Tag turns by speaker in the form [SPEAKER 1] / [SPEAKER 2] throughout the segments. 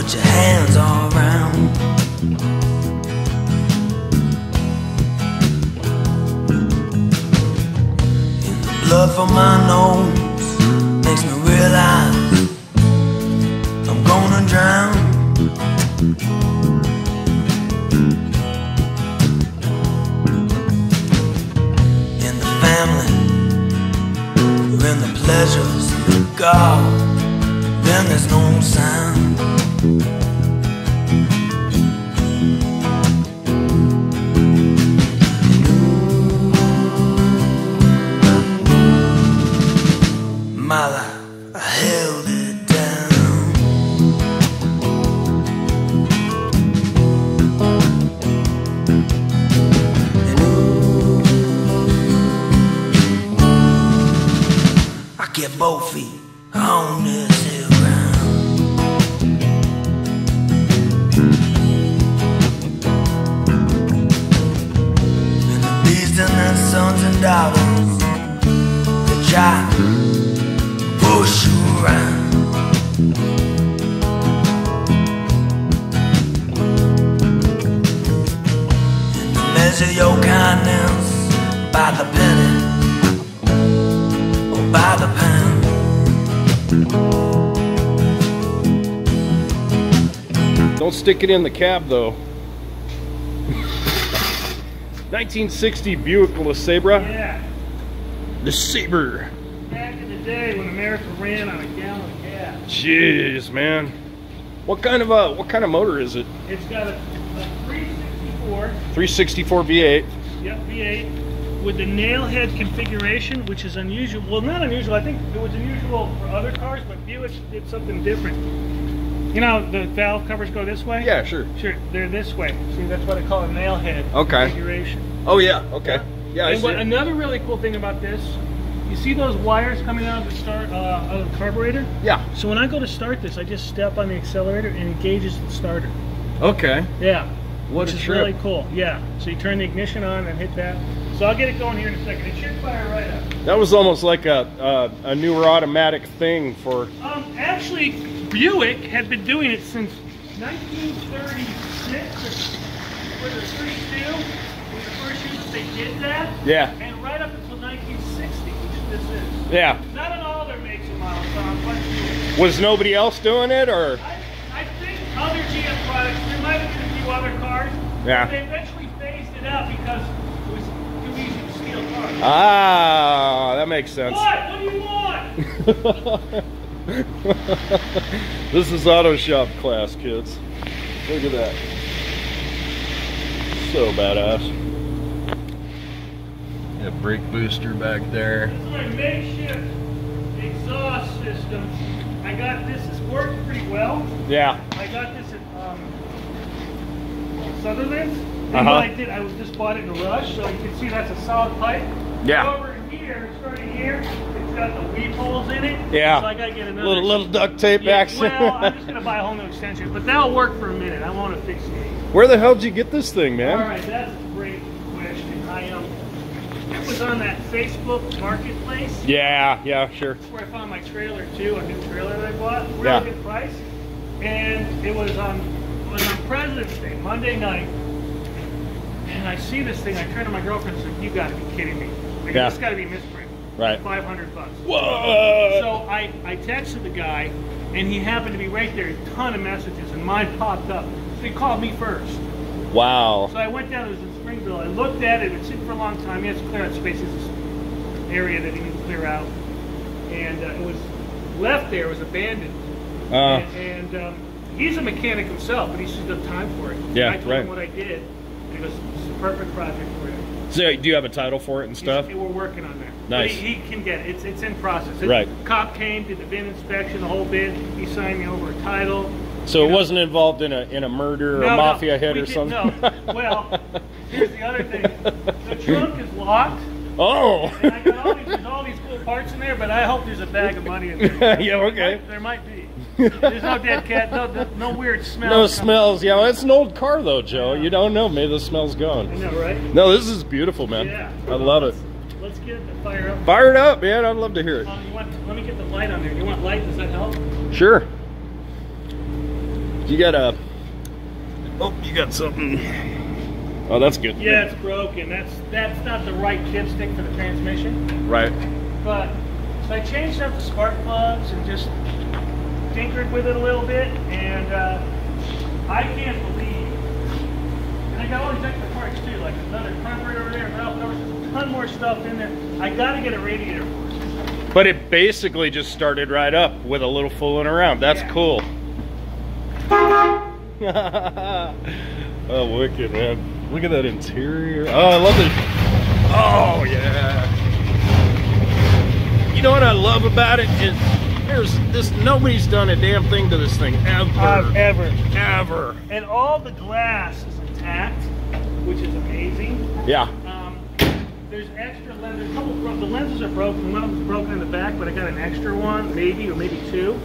[SPEAKER 1] put your hands all around. And the blood from my nose makes me realize I'm gonna drown. In the family, we're in the pleasures of God. Then there's no sound. My life, I held it down. And I get both feet on this hill. And their sons and daughters, they try to push you around. And to measure your kindness by the penny or by the pound.
[SPEAKER 2] Don't stick it in the cab though. 1960 Buick LeSabre.
[SPEAKER 3] Yeah.
[SPEAKER 2] LeSabre.
[SPEAKER 3] Back in the day when America ran on a gallon of gas.
[SPEAKER 2] Jeez, man. What kind of motor is it?
[SPEAKER 3] It's got a 364.
[SPEAKER 2] 364 V8.
[SPEAKER 3] Yep, V8 with the nail head configuration, which is unusual. Well, not unusual. I think it was unusual for other cars, but Buick did something different. You know, the valve covers go this way?
[SPEAKER 2] Yeah, sure.
[SPEAKER 3] Sure, they're this way. See, that's what I call a nail head configuration.
[SPEAKER 2] Oh, yeah, okay. Yeah, I see.
[SPEAKER 3] Another really cool thing about this, you see those wires coming out of the out of the carburetor?
[SPEAKER 2] Yeah.
[SPEAKER 3] So when I go to start this, I just step on the accelerator and it engages the starter.
[SPEAKER 2] Okay.
[SPEAKER 3] Yeah.
[SPEAKER 2] What
[SPEAKER 3] Which is really cool. Yeah. So you turn the ignition on and hit that. So I'll get it going here in a second. It should fire right up.
[SPEAKER 2] That was almost like a newer automatic thing for...
[SPEAKER 3] Actually, Buick had been doing it since 1936 or 32 was the first year that they did that.
[SPEAKER 2] Yeah.
[SPEAKER 3] And right up until 1960, which this is.
[SPEAKER 2] Yeah.
[SPEAKER 3] Not in all their makes and models, so I'm quite sure.
[SPEAKER 2] Was nobody else doing it, or?
[SPEAKER 3] I think other GM products, there might have been a few other cars.
[SPEAKER 2] Yeah.
[SPEAKER 3] But they eventually phased it out because it was too easy to steal cars.
[SPEAKER 2] Ah, that makes sense.
[SPEAKER 3] What? What do you want?
[SPEAKER 2] This is auto shop class, kids. Look at that. So badass. Yeah, brake booster back there.
[SPEAKER 3] This is my makeshift exhaust system. I got this. This worked pretty well.
[SPEAKER 2] Yeah.
[SPEAKER 3] I got this at Sutherland's. And what I did, I just bought it in a rush, so you can see that's a solid pipe.
[SPEAKER 2] Yeah.
[SPEAKER 3] Over here, starting here, it's got the weep holes in it.
[SPEAKER 2] Yeah.
[SPEAKER 3] So I gotta get another
[SPEAKER 2] little duct tape action.
[SPEAKER 3] Well, I'm just gonna buy a whole new extension, but that'll work for a minute. I want to fix it.
[SPEAKER 2] Where the hell did you get this thing, man?
[SPEAKER 3] All right, that's a great question. It was on that Facebook Marketplace.
[SPEAKER 2] Yeah, sure.
[SPEAKER 3] That's where I found my trailer too, a new trailer that I bought.
[SPEAKER 2] Yeah.
[SPEAKER 3] Really good price. And it was on President's Day, Monday night. And I see this thing, I turn to my girlfriend and said, "You gotta be kidding me. Like,
[SPEAKER 2] Yeah.
[SPEAKER 3] this gotta be misprint."
[SPEAKER 2] Right.
[SPEAKER 3] $500.
[SPEAKER 2] Whoa!
[SPEAKER 3] So I texted the guy, and he happened to be right there, a ton of messages, and mine popped up. So he called me first.
[SPEAKER 2] Wow.
[SPEAKER 3] So I went down, it was in Springville, I looked at it, it's sitting for a long time, he has to clear out space, there's this area that he needs to clear out. And it was left there, it was abandoned. And he's a mechanic himself, but he's just got time for it.
[SPEAKER 2] Yeah,
[SPEAKER 3] and I told him what I did, and he goes, "It's a perfect project for you."
[SPEAKER 2] So do you have a title for it and stuff?
[SPEAKER 3] We're working on that.
[SPEAKER 2] Nice.
[SPEAKER 3] But he can get it. It's in process.
[SPEAKER 2] Right.
[SPEAKER 3] Cop came, did the VIN inspection, the whole bit. He signed me over a title.
[SPEAKER 2] So it wasn't involved in a murder or a mafia hit or something?
[SPEAKER 3] No. Well, here's the other thing. The trunk is locked.
[SPEAKER 2] Oh!
[SPEAKER 3] And I got there's all these cool parts in there, but I hope there's a bag of money in there.
[SPEAKER 2] Yeah, okay.
[SPEAKER 3] There might be. There's no dead cat, no weird smells.
[SPEAKER 2] No smells. Yeah, well, it's an old car though, Joe. You don't know. Maybe the smell's gone.
[SPEAKER 3] I know, right?
[SPEAKER 2] No, this is beautiful, man.
[SPEAKER 3] Yeah.
[SPEAKER 2] I love it.
[SPEAKER 3] Let's get it to fire up.
[SPEAKER 2] Fire it up, man. I'd love to hear it.
[SPEAKER 3] Let me get the light on there. You want light? Does that help?
[SPEAKER 2] Sure. You got a... Oh, you got something. Oh, that's good.
[SPEAKER 3] Yeah, it's broken. That's not the right dipstick for the transmission.
[SPEAKER 2] Right.
[SPEAKER 3] But so I changed up the spark plugs and just tinkered with it a little bit, and I can't believe. And I got all these extra parts too, like another carburetor over there, valve covers, there's a ton more stuff in there. I got to get a radiator for it.
[SPEAKER 2] But it basically just started right up with a little fooling around. That's cool. Oh, wicked, man. Look at that interior. Oh, I love it. Oh, yeah. You know what I love about it? Nobody's done a damn thing to this thing ever.
[SPEAKER 3] Ever. And all the glass is intact, which is amazing.
[SPEAKER 2] Yeah.
[SPEAKER 3] There's extra lenses. The lenses are broken. One of them's broken in the back, but I got an extra one, maybe, or maybe two.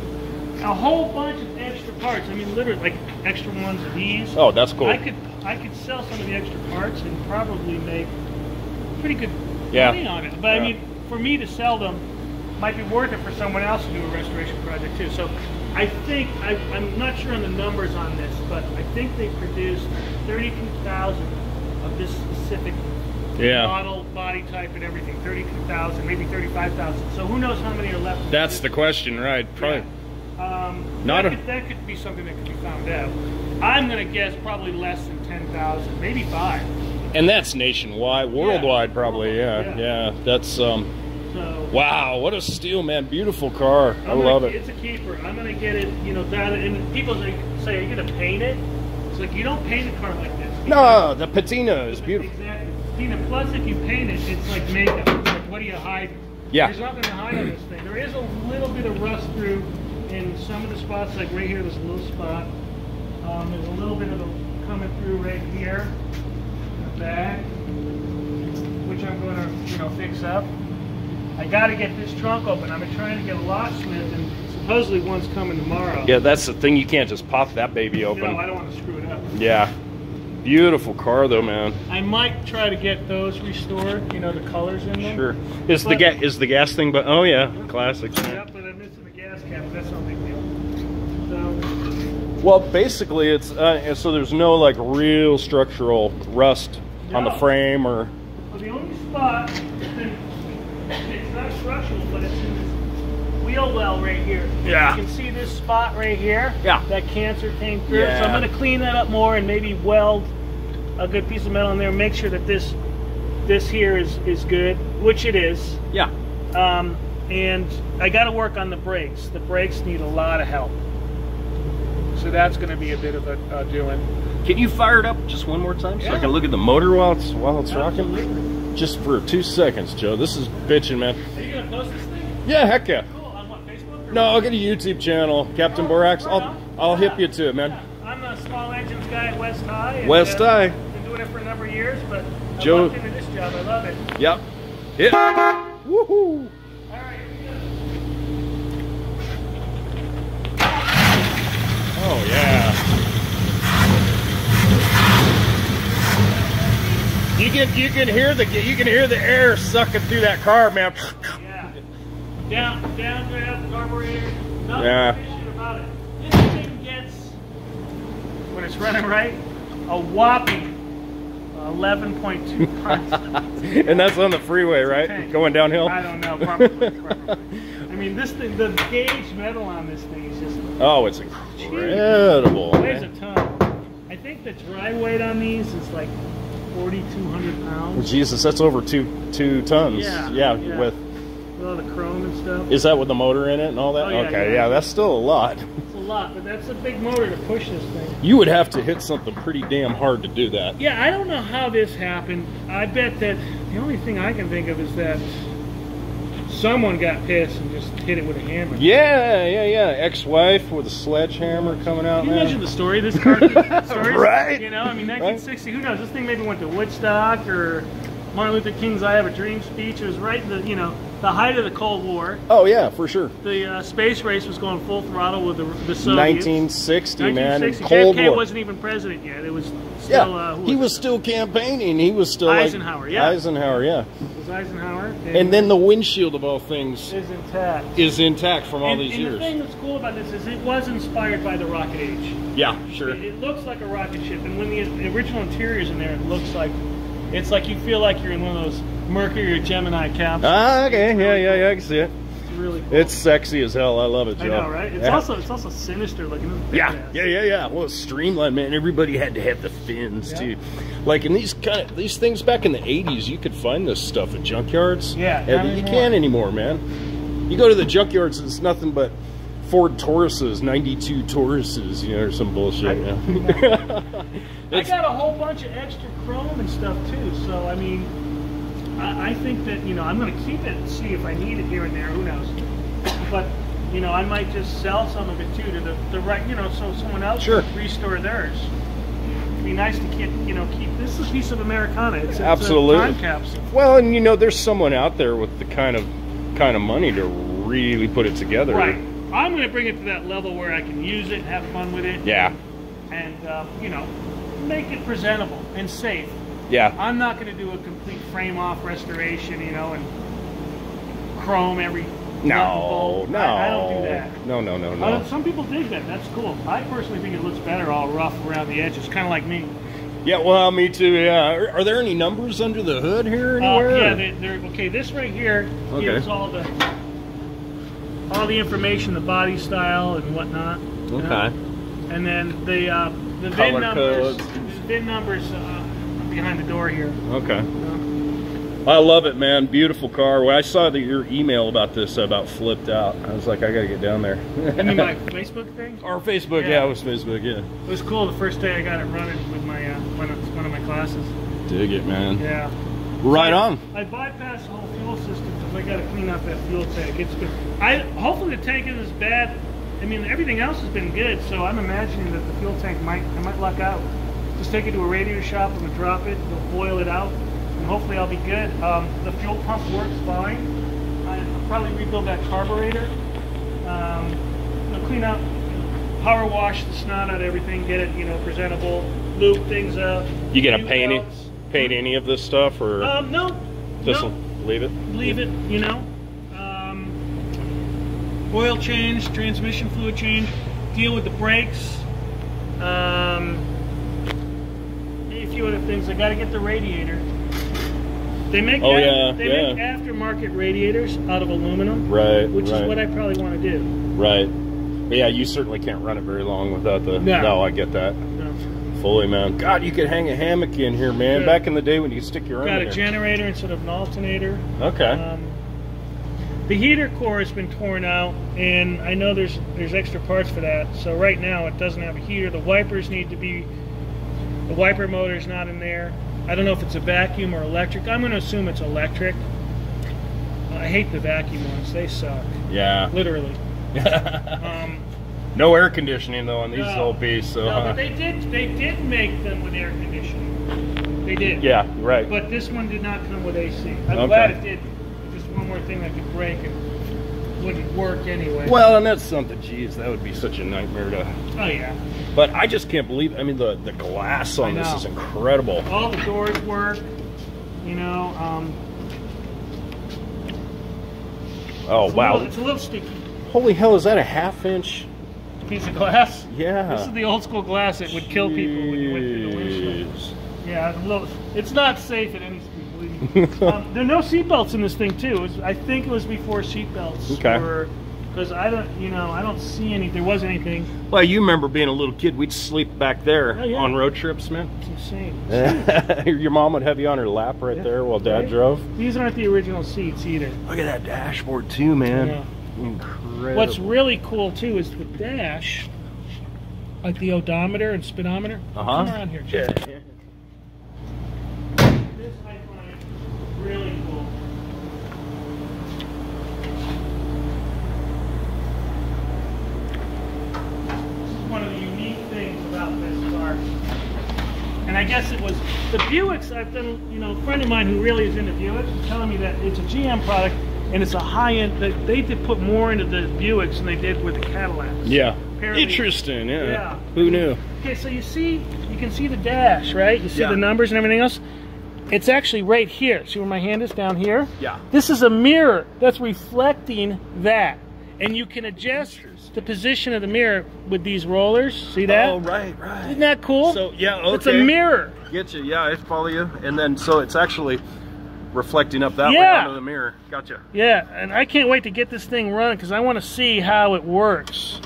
[SPEAKER 3] A whole bunch of extra parts. I mean, literally, like extra ones of these.
[SPEAKER 2] Oh, that's cool.
[SPEAKER 3] I could sell some of the extra parts and probably make pretty good
[SPEAKER 2] Yeah.
[SPEAKER 3] money on it. But I mean, for me to sell them, might be worth it for someone else to do a restoration project too. So I think, I'm not sure on the numbers on this, but I think they produced 32,000 of this specific model, body type, and everything. 32,000, maybe 35,000. So who knows how many are left?
[SPEAKER 2] That's the question, right? Probably.
[SPEAKER 3] Yeah. That could be something that could be found out. I'm going to guess probably less than 10,000, maybe 5.
[SPEAKER 2] And that's nationwide, worldwide, probably. Yeah. That's So, wow, what a steal, man! Beautiful car. I love it.
[SPEAKER 3] It's a keeper. I'm gonna get it, down. And people say, "Are you gonna paint it?" It's like, you don't paint a car like this.
[SPEAKER 2] No, the patina is beautiful.
[SPEAKER 3] Exactly. Patina. Plus, if you paint it, it's like makeup. It's like, what do you hide?
[SPEAKER 2] Yeah.
[SPEAKER 3] There's nothing to hide on this thing. There is a little bit of rust through in some of the spots, like right here. There's a little spot. There's a little bit of a coming through right here, in the back, which I'm going to, fix up. I got to get this trunk open. I've been trying to get a locksmith, and supposedly one's coming tomorrow.
[SPEAKER 2] Yeah, that's the thing. You can't just pop that baby open.
[SPEAKER 3] No, I don't want to screw it up.
[SPEAKER 2] Yeah. Beautiful car, though, man.
[SPEAKER 3] I might try to get those restored. The colors in them.
[SPEAKER 2] Sure. Is the gas thing? But oh yeah, classic.
[SPEAKER 3] Yeah, but I'm missing the gas cap. That's no big deal. So.
[SPEAKER 2] Well, basically, it's so there's no like real structural rust on the frame or.
[SPEAKER 3] Well, the only spot. It's not structural, but it's in this wheel well right here.
[SPEAKER 2] Yeah.
[SPEAKER 3] You can see this spot right here.
[SPEAKER 2] Yeah.
[SPEAKER 3] That cancer came through.
[SPEAKER 2] Yeah.
[SPEAKER 3] So I'm going to clean that up more and maybe weld a good piece of metal in there. Make sure that this here is good, which it is.
[SPEAKER 2] Yeah.
[SPEAKER 3] And I got to work on the brakes. The brakes need a lot of help. So that's going to be a bit of a doing.
[SPEAKER 2] Can you fire it up just one more time so I can look at the motor while it's
[SPEAKER 3] Absolutely.
[SPEAKER 2] rocking? Just for 2 seconds, Joe. This is bitching, man.
[SPEAKER 3] Are you going to post this thing?
[SPEAKER 2] Yeah, heck yeah.
[SPEAKER 3] Cool. On what, Facebook?
[SPEAKER 2] No, I'll get a YouTube channel, Captain Borax. I'll hip you to it, man.
[SPEAKER 3] I'm a small engines guy at West High. And,
[SPEAKER 2] West High.
[SPEAKER 3] Been doing it for a number of years, but
[SPEAKER 2] Joe.
[SPEAKER 3] I walked into this job. I love it.
[SPEAKER 2] Yep. Hit. Woohoo.
[SPEAKER 3] All right.
[SPEAKER 2] Oh yeah. You can hear the air sucking through that car, man.
[SPEAKER 3] Yeah. Downdraft, carburetor.
[SPEAKER 2] Yeah.
[SPEAKER 3] Nothing about it. This thing gets, when it's running right, a whopping 11.2 parts.
[SPEAKER 2] And that's on the freeway, right?
[SPEAKER 3] Tank.
[SPEAKER 2] Going downhill?
[SPEAKER 3] I don't know, probably. I mean, this thing, the gauge metal on this thing is just...
[SPEAKER 2] Oh, it's incredible.
[SPEAKER 3] It weighs a ton. I think the dry weight on these is like 4,200 pounds.
[SPEAKER 2] Jesus, that's over two tons.
[SPEAKER 3] Yeah.
[SPEAKER 2] With
[SPEAKER 3] all the chrome and stuff.
[SPEAKER 2] Is that with the motor in it and all that?
[SPEAKER 3] Oh, yeah,
[SPEAKER 2] okay,
[SPEAKER 3] yeah.
[SPEAKER 2] that's still a lot.
[SPEAKER 3] It's a lot, but that's a big motor to push this thing.
[SPEAKER 2] You would have to hit something pretty damn hard to do that.
[SPEAKER 3] Yeah, I don't know how this happened. I bet that the only thing I can think of is that someone got pissed and just hit it with a hammer.
[SPEAKER 2] Yeah. Ex-wife with a sledgehammer coming out.
[SPEAKER 3] Can you imagine the story? This car story,
[SPEAKER 2] right?
[SPEAKER 3] You know, I mean, 1960. Who knows? This thing maybe went to Woodstock or Martin Luther King's "I Have a Dream" speech. It was right in the the height of the Cold War.
[SPEAKER 2] Oh yeah, for sure.
[SPEAKER 3] The space race was going full throttle with the Soviets.
[SPEAKER 2] 1960, man.
[SPEAKER 3] Cold
[SPEAKER 2] JFK
[SPEAKER 3] War wasn't even president yet. It was still.
[SPEAKER 2] He was still campaigning. He was still
[SPEAKER 3] Eisenhower.
[SPEAKER 2] Eisenhower, yeah.
[SPEAKER 3] was Eisenhower.
[SPEAKER 2] And then the windshield of all things
[SPEAKER 3] is intact.
[SPEAKER 2] From all these years.
[SPEAKER 3] The thing that's cool about this is it was inspired by the rocket age.
[SPEAKER 2] Yeah, sure.
[SPEAKER 3] It looks like a rocket ship, and when the original interior's in there, it looks like, it's like you feel like you're in one of those Mercury or Gemini capsules.
[SPEAKER 2] Ah, okay, yeah, I can see it.
[SPEAKER 3] It's really cool.
[SPEAKER 2] It's sexy as hell. I love it, Joe.
[SPEAKER 3] I know, right? It's also sinister looking.
[SPEAKER 2] Yeah. Well, it's streamlined, man. Everybody had to have the fins too. Like in these things back in the '80s, you could find this stuff at junkyards.
[SPEAKER 3] Yeah,
[SPEAKER 2] and you can't anymore, man. You go to the junkyards, it's nothing but Ford Tauruses, 92 Tauruses, or some bullshit.
[SPEAKER 3] I got a whole bunch of extra chrome and stuff too. So I mean, I think that I'm going to keep it and see if I need it here and there. Who knows? But I might just sell some of it too to the right, so someone else can restore theirs. It'd be nice to keep this is a piece of Americana. It's
[SPEAKER 2] absolutely
[SPEAKER 3] a time capsule.
[SPEAKER 2] Well, and there's someone out there with the kind of money to really put it together.
[SPEAKER 3] Right. I'm going to bring it to that level where I can use it, have fun with it.
[SPEAKER 2] Yeah.
[SPEAKER 3] And make it presentable and safe.
[SPEAKER 2] Yeah.
[SPEAKER 3] I'm not going to do a complete frame-off restoration, and chrome every
[SPEAKER 2] No.
[SPEAKER 3] I don't do that.
[SPEAKER 2] No.
[SPEAKER 3] Some people dig that. That's cool. I personally think it looks better all rough around the edges, kind of like me.
[SPEAKER 2] Yeah, well, me too, yeah. Are there any numbers under the hood here anywhere?
[SPEAKER 3] Yeah, okay, this right here gives all the information, the body style and whatnot.
[SPEAKER 2] Okay.
[SPEAKER 3] And then the VIN numbers behind the door here.
[SPEAKER 2] Okay. I love it, man. Beautiful car. When I saw your email about this, about flipped out, I was like, I gotta get down there.
[SPEAKER 3] You mean my Facebook thing?
[SPEAKER 2] Or Facebook, yeah, it was Facebook, yeah.
[SPEAKER 3] It was cool the first day I got it running with my one of my classes.
[SPEAKER 2] Dig it, man.
[SPEAKER 3] Yeah.
[SPEAKER 2] Right on.
[SPEAKER 3] I bypassed the whole fuel system because I got to clean out that fuel tank. It's good. Hopefully the tank isn't as bad. I mean, everything else has been good, so I'm imagining that the fuel tank I might luck out. Just take it to a radiator shop and drop it. They'll boil it out, and hopefully I'll be good. The fuel pump works fine. I'll probably rebuild that carburetor. Clean out, power wash the snot out of everything, get it presentable, lube things up.
[SPEAKER 2] You gonna paint any of this stuff, or
[SPEAKER 3] no?
[SPEAKER 2] Just leave it.
[SPEAKER 3] Leave it. Oil change, transmission fluid change, deal with the brakes. A few other things. I got to get the radiator. They make make aftermarket radiators out of aluminum,
[SPEAKER 2] right?
[SPEAKER 3] Which is what I probably want to do.
[SPEAKER 2] Right. But yeah, you certainly can't run it very long without the.
[SPEAKER 3] No,
[SPEAKER 2] I get that.
[SPEAKER 3] No.
[SPEAKER 2] Fully, man. God, you could hang a hammock in here, man.
[SPEAKER 3] Yeah.
[SPEAKER 2] Back in the day when you could stick your arm in
[SPEAKER 3] Got a generator instead of an alternator.
[SPEAKER 2] Okay.
[SPEAKER 3] The heater core has been torn out, and I know there's extra parts for that. So right now it doesn't have a heater. The wipers need to be. The wiper motor's not in there. I don't know if it's a vacuum or electric. I'm going to assume it's electric. I hate the vacuum ones. They suck.
[SPEAKER 2] Yeah.
[SPEAKER 3] Literally.
[SPEAKER 2] No air conditioning though on these old beasts. So,
[SPEAKER 3] no, but they did make them with air conditioning. They did.
[SPEAKER 2] Yeah, right.
[SPEAKER 3] But this one did not come with AC. I'm glad it did. Just one more thing that could break and wouldn't work anyway.
[SPEAKER 2] Well, and that's something. Geez, that would be such a nightmare to.
[SPEAKER 3] Oh yeah.
[SPEAKER 2] But I just can't believe. I mean, the glass on this is incredible.
[SPEAKER 3] All the doors work.
[SPEAKER 2] Oh wow!
[SPEAKER 3] It's a little sticky.
[SPEAKER 2] Holy hell! Is that a half-inch
[SPEAKER 3] piece of glass?
[SPEAKER 2] Yeah.
[SPEAKER 3] This is the old school glass that would kill people when you went through the windshield. Yeah, it's not safe at any speed. Believe me. There are no seatbelts in this thing too. I think it was before seatbelts.
[SPEAKER 2] Okay.
[SPEAKER 3] Because I don't see any. There wasn't anything.
[SPEAKER 2] Well, you remember being a little kid? We'd sleep back there on road trips, man.
[SPEAKER 3] It's insane.
[SPEAKER 2] Your mom would have you on her lap right there while Dad drove.
[SPEAKER 3] These aren't the original seats either.
[SPEAKER 2] Look at that dashboard too, man. Incredible.
[SPEAKER 3] What's really cool too is the dash, like the odometer and speedometer. Come around here, Jack.
[SPEAKER 2] Yeah.
[SPEAKER 3] This I find really cool. One of the unique things about this car, and I guess it was the Buicks. I've done, a friend of mine who really is into Buicks was telling me that it's a GM product and it's a high-end. They did put more into the Buicks than they did with the Cadillacs.
[SPEAKER 2] Yeah.
[SPEAKER 3] Apparently,
[SPEAKER 2] interesting. Yeah. Who knew?
[SPEAKER 3] Okay, so you can see the dash, right? You see the numbers and everything else. it's actually right here. See where my hand is down here?
[SPEAKER 2] Yeah.
[SPEAKER 3] This is a mirror that's reflecting that. And you can adjust the position of the mirror with these rollers. See that?
[SPEAKER 2] Oh, right.
[SPEAKER 3] Isn't that cool?
[SPEAKER 2] So, yeah, okay.
[SPEAKER 3] It's a mirror.
[SPEAKER 2] Get you. Yeah, I follow you. And then, so it's actually reflecting up that way onto the mirror. Gotcha.
[SPEAKER 3] Yeah, and I can't wait to get this thing running because I want to see how it works.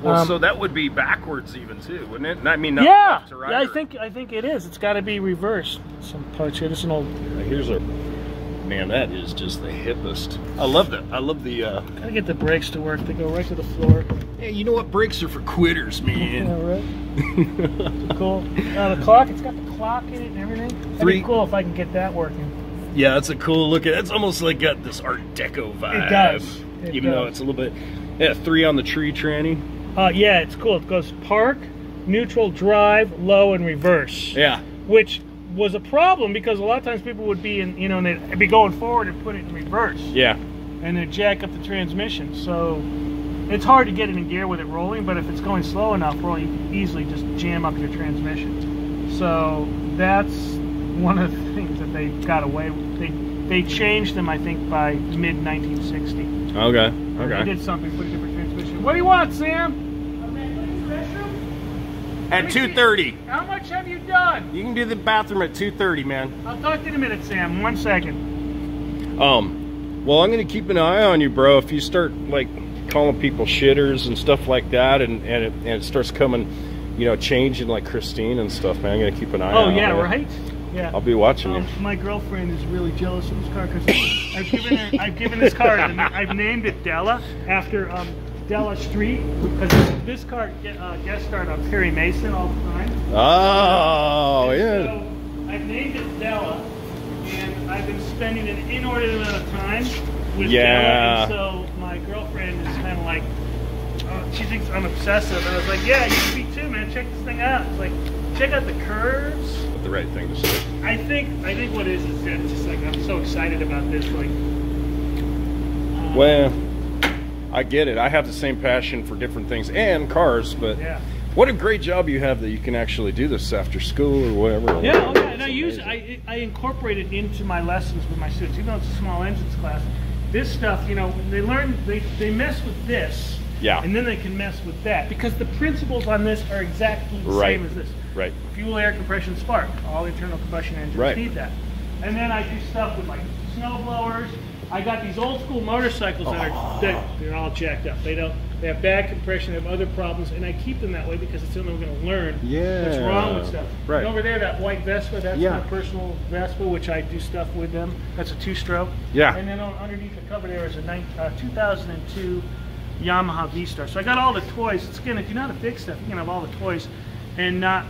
[SPEAKER 2] Well, so that would be backwards even too, wouldn't it? I mean, not
[SPEAKER 3] yeah,
[SPEAKER 2] left to right.
[SPEAKER 3] Yeah, I think it is. It's got to be reversed. Some parts here. This is an old.
[SPEAKER 2] Here's a man. That is just the hippest. I love that. I love the.
[SPEAKER 3] Gotta get the brakes to work. They go right to the floor.
[SPEAKER 2] Yeah, you know what? Brakes are for quitters, man.
[SPEAKER 3] Yeah, right. Cool. The clock. It's got the clock in it and everything. That'd be cool if I can get that working.
[SPEAKER 2] Yeah, it's a cool look. It's almost like got this Art Deco vibe.
[SPEAKER 3] It does.
[SPEAKER 2] Even though it's a little bit. Yeah, 3 on the tree tranny.
[SPEAKER 3] Yeah, it's cool. It goes park, neutral, drive, low, and reverse.
[SPEAKER 2] Yeah.
[SPEAKER 3] Which was a problem because a lot of times people would be in, and they'd be going forward and put it in reverse. Yeah. And they'd jack up the transmission. So it's hard to get it in gear with it rolling, but if it's going slow enough rolling, you can easily just jam up your transmission. So that's one of the things that they got away with. They changed them, I think, by mid-1960.
[SPEAKER 2] Okay.
[SPEAKER 3] They did something, put a different transmission. What do you want, Sam?
[SPEAKER 2] At 2:30.
[SPEAKER 3] How much have you done?
[SPEAKER 2] You can do the bathroom at 2:30, man.
[SPEAKER 3] I'll talk to you in a minute, Sam. 1 second.
[SPEAKER 2] Well, I'm gonna keep an eye on you, bro. If you start like calling people shitters and stuff like that, and it starts coming, changing like Christine and stuff, man, I'm gonna keep an eye on you.
[SPEAKER 3] Oh yeah, right. Yeah.
[SPEAKER 2] I'll be watching you.
[SPEAKER 3] My girlfriend is really jealous of this car because I've given this car. I've named it Della after Della Street because this car guest starred on Perry Mason all the time.
[SPEAKER 2] Oh, yeah.
[SPEAKER 3] So I've named it Della, and I've been spending an inordinate amount of time with Della. And so my girlfriend is kind of like, she thinks I'm obsessive. And I was like, yeah, you can be too, man. Check this thing out. It's like, check out the curves.
[SPEAKER 2] The right thing to say.
[SPEAKER 3] I think what it is that it's just like I'm so excited about this. Like,
[SPEAKER 2] well, I get it. I have the same passion for different things and cars, but what a great job you have that you can actually do this after school or whatever.
[SPEAKER 3] Yeah, and I incorporate it into my lessons with my students. Even though it's a small engines class, this stuff, they learn, they mess with this, and then they can mess with that because the principles on this are exactly the same as this. Right. Fuel, air, compression, spark. All internal combustion engines need that. And then I do stuff with like snow blowers. I got these old school motorcycles that they're all jacked up. They have bad compression, they have other problems, and I keep them that way because it's the only way we're going to learn what's wrong with stuff. Right. And over there, that white Vespa, that's my personal Vespa, which I do stuff with them. That's a 2-stroke. Yeah. And then underneath the cover there is a 2002 Yamaha V-Star. So I got all the toys. It's again, if you know how to fix stuff, you can have all the toys and not,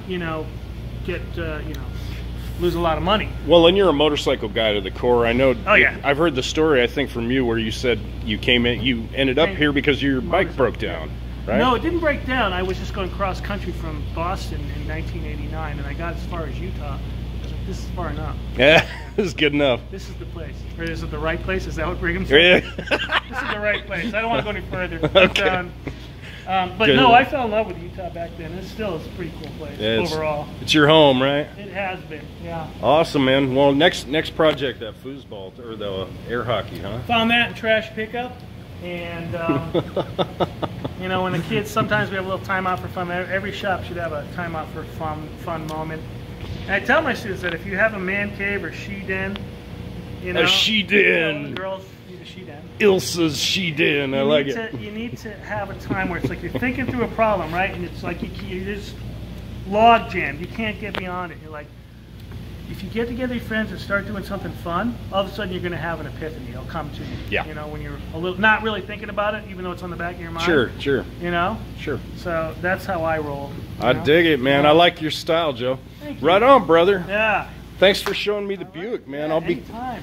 [SPEAKER 3] get, lose a lot of money. Well,
[SPEAKER 2] and you're a motorcycle guy to the core. I know.
[SPEAKER 3] Oh yeah.
[SPEAKER 2] I've heard the story, I think, from you where you said you ended up here because your bike broke down, right?
[SPEAKER 3] No, it didn't break down. I was just going cross country from Boston in 1989, and I got as far as Utah. I was like, this is far enough.
[SPEAKER 2] Yeah, this is good enough.
[SPEAKER 3] This is the place. Or is it the right place? Is that what Brigham's saying? This is the right place. I don't want to go any further.
[SPEAKER 2] Okay.
[SPEAKER 3] But no, I fell in love with Utah back then. It's still a pretty cool place overall.
[SPEAKER 2] It's your home, right?
[SPEAKER 3] It has been, yeah.
[SPEAKER 2] Awesome, man. Well, next project, that foosball or the air hockey, huh?
[SPEAKER 3] Found that in trash pickup, and when the kids, sometimes we have a little time out for fun. Every shop should have a time out for fun moment. And I tell my students that if you have a man cave or she den,
[SPEAKER 2] a she den.
[SPEAKER 3] The girls need a she den.
[SPEAKER 2] Ilsa's she den. I like it.
[SPEAKER 3] You need to have a time where it's like you're thinking through a problem, right? And it's like you're just log jammed. You can't get beyond it. You're like, if you get together with your friends and start doing something fun, all of a sudden you're going to have an epiphany. It'll come to you. Yeah. When you're not really thinking about it, even though it's on the back of your mind.
[SPEAKER 2] Sure.
[SPEAKER 3] Sure. So that's how I roll.
[SPEAKER 2] I dig it, man. I like your style, Joe. Thank you. Right on, brother.
[SPEAKER 3] Yeah.
[SPEAKER 2] Thanks for showing me the Buick, man.
[SPEAKER 3] Anytime.